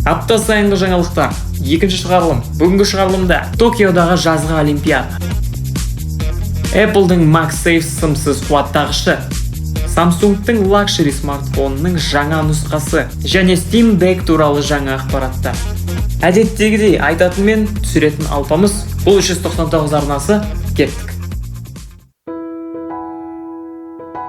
Апта сайынғы жаңалықтар. Екінші шығарылым. Бүгінгі шығарылымда Токиодағы жазғы олимпиада. Apple'дың MagSafe сымсыз қуаттағышы. Samsung'тың лакшери смартфонының жаңа нұсқасы және Steam Deck туралы жаңа ақпараттар. Әдеттегідей айтатын мен түсіретін алпамыз. Бұл 399 арнасы. Кеттік.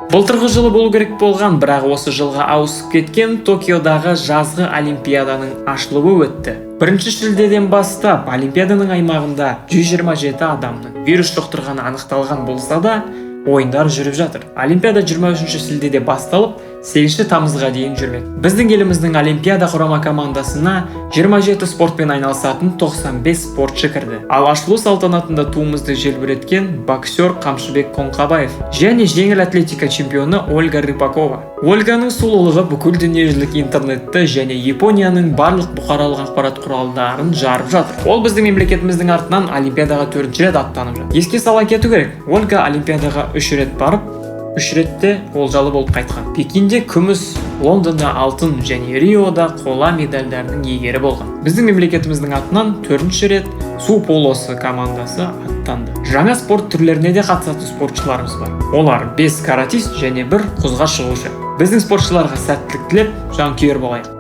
Былтырғы жылы болу керек болған, бірақ осы жылға ауысып кеткен Токиодағы жазғы олимпиаданың ашылуы өтті. 1 шілдеден бастап олимпиаданың аймағында 127 адамның вирус жұқтырғаны анықталған болса да, ойындар жүріп жатыр. Олимпиада 23 шілдеде басталып, 8 тамызға дейін жүрмек. Біздің еліміздің олимпиада құрама командасына 27 спортпен айналысатын 95 спортшы кірді. Ал ашылу салтанатында туымызды желбіреткен боксер Қамшыбек Қоңқабаев және жеңіл атлетика чемпионы Ольга Рыпакова. Ольганың сұлулығы бүкіл дүниежүзілік интернетті және Японияның барлық бұқаралық ақпарат құралдарын жарып жатыр. Ол біздің мемлекетіміздің артынан олимпиадаға 4-ші рет аттанып жатыр. Еске сала кету керек, Ольга олимпиадаға 3 рет барып, 3 ретте олжалы болып қайтқан. Пекинде күміс, Лондонда алтын және Риода қола медальдардың иегері болған. Біздің мемлекетіміздің атынан 4-ші рет су полосы командасы аттанды. Жаңа спорт түрлеріне де қатысатын спортшыларымыз бар. Олар 5 каратист және 1 құзға шығушы. Біздің спортшыларға сәттілік тілеп, жанкүйер болайық.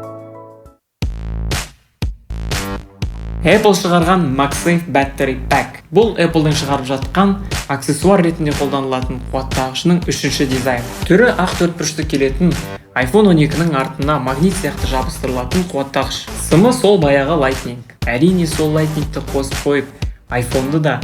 Apple шығарған MagSafe Battery Pack. Бұл Apple'дың шығарып жатқан аксессуар ретінде қолданылатын қуаттағышының 3-ші дизайны. Түрі ақ төртбұрышты келетін iPhone 12-ның артына магнит сияқты жабыстырылатын қуаттағыш. Сымы сол баяғы Lightning. Әрине сол Lightningті қосып қойып, iPhone-ды да,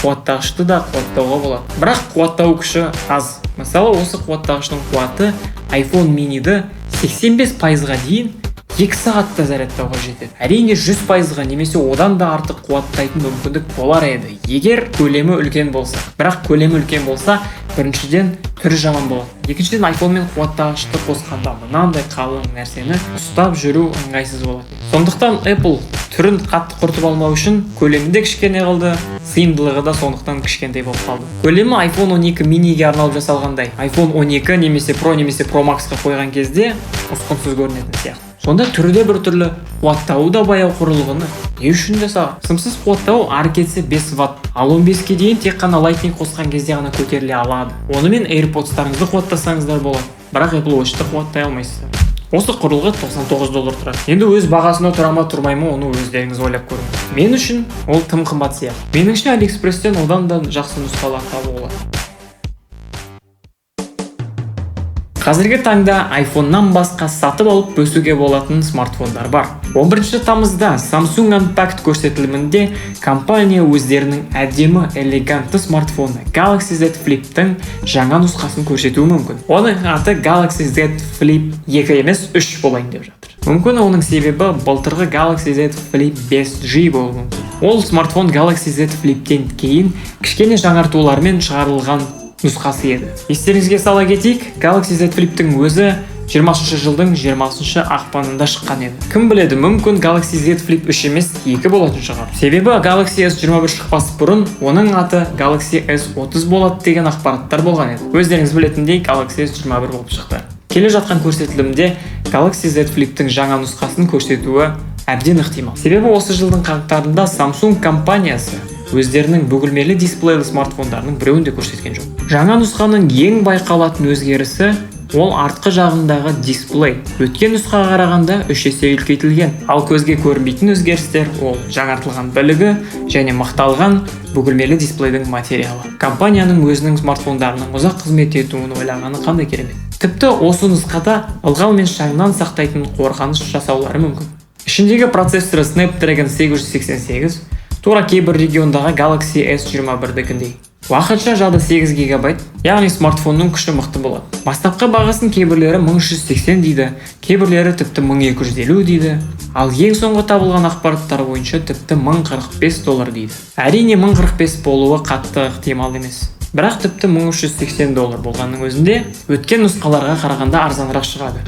қуаттағышты да қуаттауға болады. Бірақ қуаттау күші аз. Мысалы, осы қуаттағыштың қуаты iPhone mini-ді 85%-ға дейін 2 сағатта зарядтауға жетеді. Әрине 100%-ға немесе одан да артық қуаттайтын мүмкіндік болар еді, егер көлемі үлкен болса. Бірақ көлемі үлкен болса, біріншіден түрі жаман болады. Екіншіден iPhone-мен қуаттағышты қосқанда мынандай қалың нәрсені ұстап жүру ыңғайсыз болады. Сондықтан Apple түрін қатты құртып алмау үшін көлемінде кішкене қылды, сыйымдылығы да сондықтан кішкентай болып қалды. Көлемі iPhone 12 mini-ге арналып жасалғандай. iPhone 12 немесе Pro немесе Pro Max-қа қойған кезде ұсқынсыз көрінетін сияқты. Сонда түрде бір түрлі, қуаттауы да баяу құрылғыны. Не үшін жасаған? Сымсыз қуаттау әрекетсі 5 Вт. Ал 15-ге дейін тек қана Lightning қосқан кезде ғана көтеріле алады. Онымен AirPods-тарыңызды қуаттасаңыздар болады. Бірақ Apple Watch-ты қуаттай алмайсыздар. Осы құрылғы $99 тұрады. Енді өз бағасына тұра ма тұрмай ма, оны өздеріңіз ойлап көріңіз. Мен үшін ол тым қымбат сияқты. Меніңше AliExpress-тен одан да жақсы нұсқалар табуға болады. Қазіргі таңда iPhone-нан басқа сатып алып бөсуге болатын смартфондар бар. 11 тамызда Samsung Unpacked көрсетілімінде компания өздерінің әдемі, элегантты смартфоны Galaxy Z Flip-тің жаңа нұсқасын көрсетуі мүмкін. Оның аты Galaxy Z Flip 2 емес 3 болайын деп жатыр. Мүмкін оның себебі былтырғы Galaxy Z Flip 5G болуы мүмкін. Ол смартфон Galaxy Z Flip-тен кейін кішкене жаңартулармен шығарылған нұсқасы еді. Естеріңізге сала кетейік, Galaxy Z Flip-тің өзі 20 жылдың 20 ақпанында шыққан еді. Кім біледі, мүмкін Galaxy Z Flip 3 емес 2 болатын шығар. Себебі Galaxy S21 шықпас бұрын оның аты Galaxy S30 болады деген ақпараттар болған еді. Өздеріңіз білетіндей Galaxy S21 болып шықты. Келе жатқан көрсетілімде Galaxy Z Flip-тің жаңа нұсқасын көрсетуі әбден ықтимал. Себебі осы жылдың қаңтарында Samsung компаниясы өздерінің бөгілмелі дисплейлі смартфондарының біреуін де көрсеткен жоқ. Жаңа нұсқаның ең байқалатын өзгерісі ол артқы жағындағы дисплей. Өткен нұсқаға қарағанда 3 есе үлкейтілген. Ал көзге көрінбейтін өзгерістер ол жаңартылған білігі және мақталған бөгілмелі дисплейдің материалы. Компанияның өзінің смартфондарының ұзақ қызмет етуін ойлағаны қандай керемет. Тіпті осы нұсқада ылғал мен шаңнан сақтайтын қорғаныш жасаулары мүмкін. Ішіндегі процессоры Snapdragon 888, тура кейбір региондағы Galaxy S21-дікіндей. Уақытша жады 8 ГБ, яғни смартфонның күші мықты болады. Бастапқы бағасын кейбірлері 1380 дейді, кейбірлері тіпті 1250 дейді, ал ең соңғы табылған ақпараттар бойынша тіпті $1045 дейді. Әрине 1045 болуы қатты ықтимал емес. Бірақ тіпті $1380 болғанның өзінде өткен нұсқаларға қарағанда арзанырақ шығады.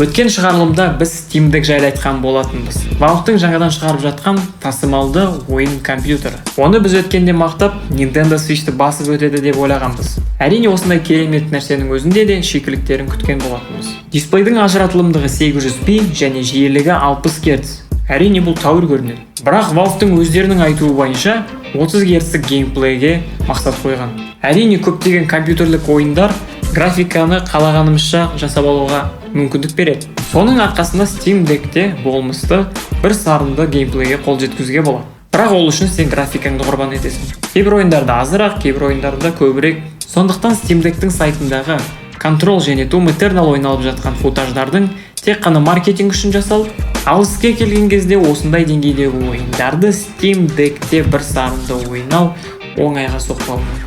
Өткен шығарылымда біз Steam Deck жайлы айтқан болатынбыз. Valve'тың жаңадан шығарып жатқан тасымалды ойын компьютері. Оны біз өткенде мақтап, Nintendo Switch'ті басып өтеді деп ойлағанбыз. Әрине осындай керемет нәрсенің өзінде де шикіліктерін күткен болатынбыз. Дисплейдің ажыратылымдығы 800p және жиілігі 60 Гц. Әрине бұл тәуір көрінеді. Бірақ Valve'тың өздерінің айтуы бойынша 30 Гц геймплейге мақсат қойған. Әрине көптеген компьютерлік ойындар графиканы қалағанымызша жасап алуға мүмкіндік береді. Соның арқасында Steam Deck'те болмысты бір сарынды геймплейге қол жеткізуге болады. Бірақ ол үшін сен графикаңды құрбан етесің. Кейбір ойындарда азырақ, кейбір ойындарда көбірек. Сондықтан Steam Deck'тің сайтындағы Control және Doom Eternal ойналып жатқан футаждардың тек қана маркетинг үшін жасалып, ал іске келген кезде осындай деңгейдегі ойындарды Steam Deck'те бір сарынды ойнау оңайға соқпауы мүмкін.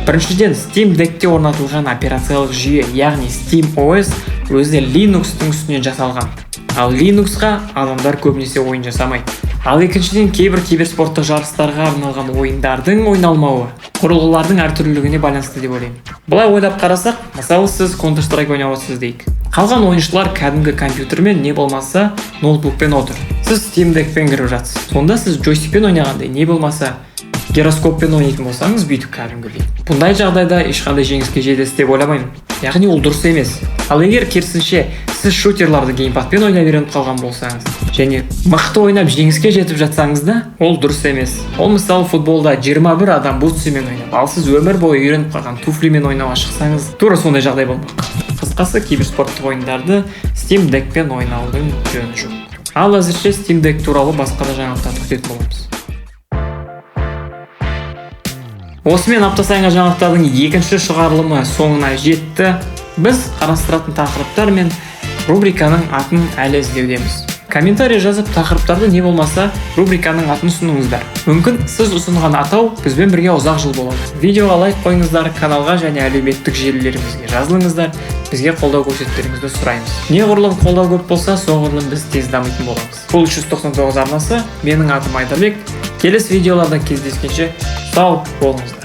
Біріншіден, Steam Deck'те орнатылған операциялық жүйе, яғни Steam OS өзі Linux-тың үстінен жасалған. Ал Linux-қа адамдар көбінесе ойын жасамайды. Ал екіншіден, кейбір киберспорттық жарыстарға арналған ойындардың ойналмауы құрылғылардың әртүрлілігіне байланысты деп ойлаймын. Бұлай ойлап қарасақ, мысалы сіз Counter-Strike ойнап отырсыз дейік. Қалған ойыншылар кәдімгі компьютермен не болмаса ноутбукпен отыр. Сіз Steam Deck'пен кіріп жатсыз. Сонда сіз джойстикпен ойнағандай, не болмаса гироскоппен ойнайтын болсаңыз, бүйтіп кәдімгідей. Бұндай жағдайда ешқандай жеңіске жетесіз деп ойламаймын. Яғни ол дұрыс емес. Ал егер керісінше сіз шутерларды геймпадпен ойнап үйреніп қалған болсаңыз және мықты ойнап жеңіске жетіп жатсаңыз да, ол дұрыс емес. Ол мысалы футболда 21 адам бутсымен ойнап, ал сіз өмір бойы үйреніп қалған туфлимен ойнауға шықсаңыз, тура сондай жағдай болмақ. Қысқасы, киберспорттық ойындарды Steam Deck'пен ойнаудың жөні жоқ. Ал әзірше Steam Deck туралы басқа да жаңалықтарды күтетін боламыз. Осымен апта сайынғы жаңалықтардың екінші шығарылымы соңына жетті. Біз қарастыратын тақырыптар мен рубриканың атын әлі іздеудеміз. Комментарий жазып, тақырыптарды не болмаса рубриканың атын ұсыныңыздар. Мүмкін сіз ұсынған атау бізбен бірге ұзақ жыл болады. Видеоға лайк қойыңыздар, каналға және әлеуметтік желілерімізге жазылыңыздар. Бізге қолдау көрсетулеріңізді сұраймыз. Неғұрлым қолдау көп болса, соғұрлым біз тез дамитын боламыз. Бұл 399 арнасы, менің атым Айдарбек. Келесі видеолардан кездескенше сау болыңыздар.